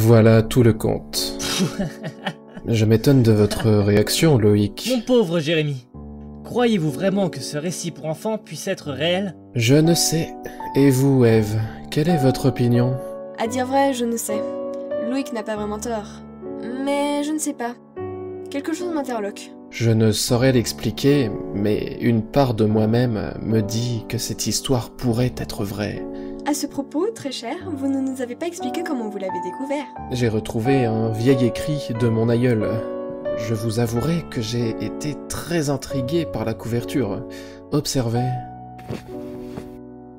Voilà tout le conte. Je m'étonne de votre réaction, Loïc. Mon pauvre Jérémy, croyez-vous vraiment que ce récit pour enfants puisse être réel? Je ne sais. Et vous, Eve, quelle est votre opinion? À dire vrai, je ne sais. Loïc n'a pas vraiment tort. Mais je ne sais pas. Quelque chose m'interloque. Je ne saurais l'expliquer, mais une part de moi-même me dit que cette histoire pourrait être vraie. À ce propos, très cher, vous ne nous avez pas expliqué comment vous l'avez découvert. J'ai retrouvé un vieil écrit de mon aïeul. Je vous avouerai que j'ai été très intrigué par la couverture. Observez.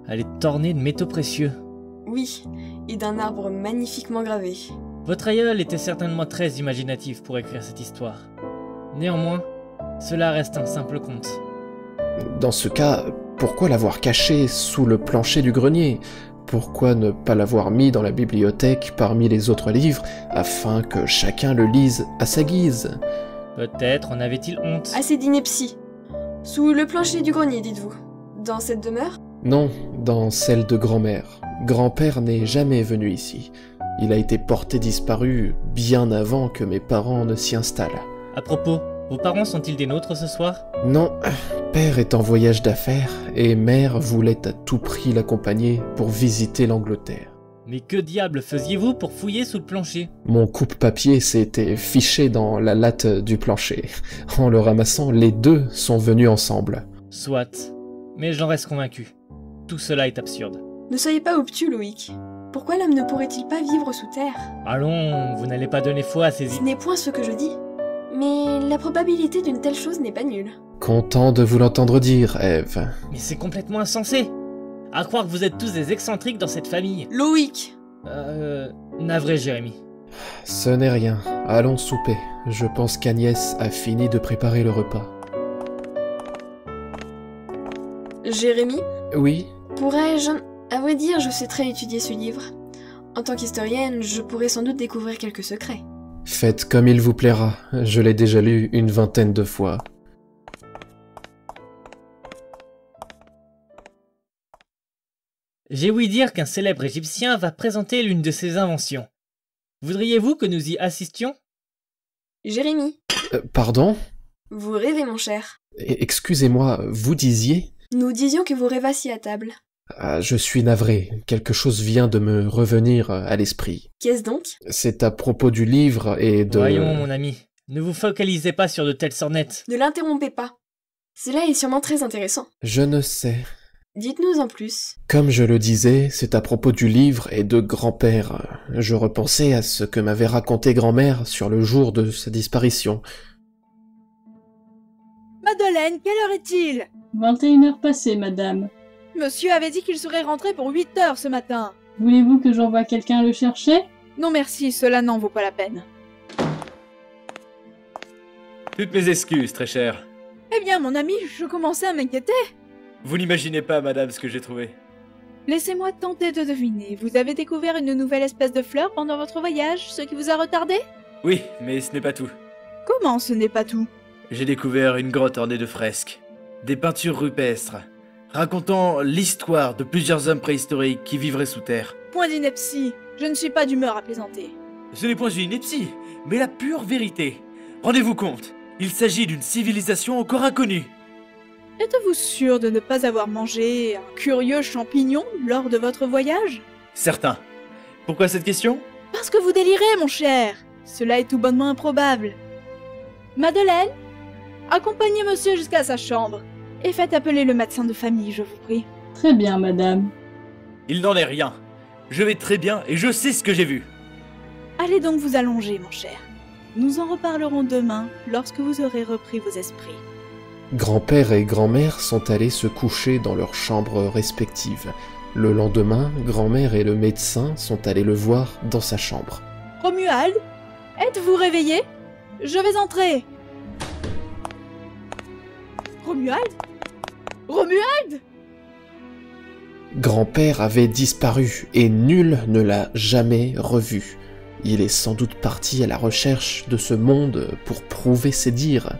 Elle est ornée de métaux précieux. Oui, et d'un arbre magnifiquement gravé. Votre aïeul était certainement très imaginatif pour écrire cette histoire. Néanmoins, cela reste un simple conte. Dans ce cas, pourquoi l'avoir caché sous le plancher du grenier? Pourquoi ne pas l'avoir mis dans la bibliothèque parmi les autres livres, afin que chacun le lise à sa guise? Peut-être en avait-il honte. Assez d'ineptie. Sous le plancher du grenier, dites-vous. Dans cette demeure? Non, dans celle de grand-mère. Grand-père n'est jamais venu ici. Il a été porté disparu bien avant que mes parents ne s'y installent. À propos, vos parents sont-ils des nôtres ce soir? Non, père est en voyage d'affaires et mère voulait à tout prix l'accompagner pour visiter l'Angleterre. Mais que diable faisiez-vous pour fouiller sous le plancher? Mon coupe-papier s'était fiché dans la latte du plancher. En le ramassant, les deux sont venus ensemble. Soit, mais j'en reste convaincu. Tout cela est absurde. Ne soyez pas obtus, Loïc. Pourquoi l'homme ne pourrait-il pas vivre sous terre? Allons, vous n'allez pas donner foi à ces Ce idées. n'est point ce que je dis. Mais la probabilité d'une telle chose n'est pas nulle. Content de vous l'entendre dire, Eve. Mais c'est complètement insensé. À croire que vous êtes tous des excentriques dans cette famille. Loïc! Navré Jérémy. Ce n'est rien. Allons souper. Je pense qu'Agnès a fini de préparer le repas. Jérémy? Oui? Pourrais-je... À vrai dire, je sais très étudier ce livre. En tant qu'historienne, je pourrais sans doute découvrir quelques secrets. Faites comme il vous plaira. Je l'ai déjà lu une 20aine de fois. J'ai ouï dire qu'un célèbre Égyptien va présenter l'une de ses inventions. Voudriez-vous que nous y assistions? Jérémy, Pardon? vous rêvez, mon cher. Excusez-moi, vous disiez? Nous disions que vous rêvassiez à table. Ah, je suis navré. Quelque chose vient de me revenir à l'esprit. Qu'est-ce donc? C'est à propos du livre et de... Voyons, mon ami, ne vous focalisez pas sur de telles sornettes. Ne l'interrompez pas. Cela est sûrement très intéressant. Je ne sais. Dites-nous en plus. Comme je le disais, c'est à propos du livre et de grand-père. Je repensais à ce que m'avait raconté grand-mère sur le jour de sa disparition. Madeleine, quelle heure est-il? 21h passées, madame. Monsieur avait dit qu'il serait rentré pour 8 heures ce matin. Voulez-vous que j'envoie quelqu'un le chercher? Non merci, cela n'en vaut pas la peine. Toutes mes excuses, très cher. Eh bien, mon ami, je commençais à m'inquiéter. Vous n'imaginez pas, madame, ce que j'ai trouvé. Laissez-moi tenter de deviner. Vous avez découvert une nouvelle espèce de fleur pendant votre voyage, ce qui vous a retardé? Oui, mais ce n'est pas tout. Comment ce n'est pas tout? J'ai découvert une grotte ornée de fresques, des peintures rupestres, racontant l'histoire de plusieurs hommes préhistoriques qui vivraient sous terre. Point d'ineptie. Je ne suis pas d'humeur à plaisanter. Ce n'est point une ineptie, mais la pure vérité. Rendez-vous compte, il s'agit d'une civilisation encore inconnue. Êtes-vous sûr de ne pas avoir mangé un curieux champignon lors de votre voyage? Certain. Pourquoi cette question? Parce que vous délirez, mon cher. Cela est tout bonnement improbable. Madeleine, accompagnez monsieur jusqu'à sa chambre et faites appeler le médecin de famille, je vous prie. Très bien, madame. Il n'en est rien. Je vais très bien et je sais ce que j'ai vu. Allez donc vous allonger, mon cher. Nous en reparlerons demain, lorsque vous aurez repris vos esprits. Grand-père et grand-mère sont allés se coucher dans leurs chambres respectives. Le lendemain, grand-mère et le médecin sont allés le voir dans sa chambre. Romuald, êtes-vous réveillé? Je vais entrer. Romuald? Romuald? Grand-père avait disparu et nul ne l'a jamais revu. Il est sans doute parti à la recherche de ce monde pour prouver ses dires.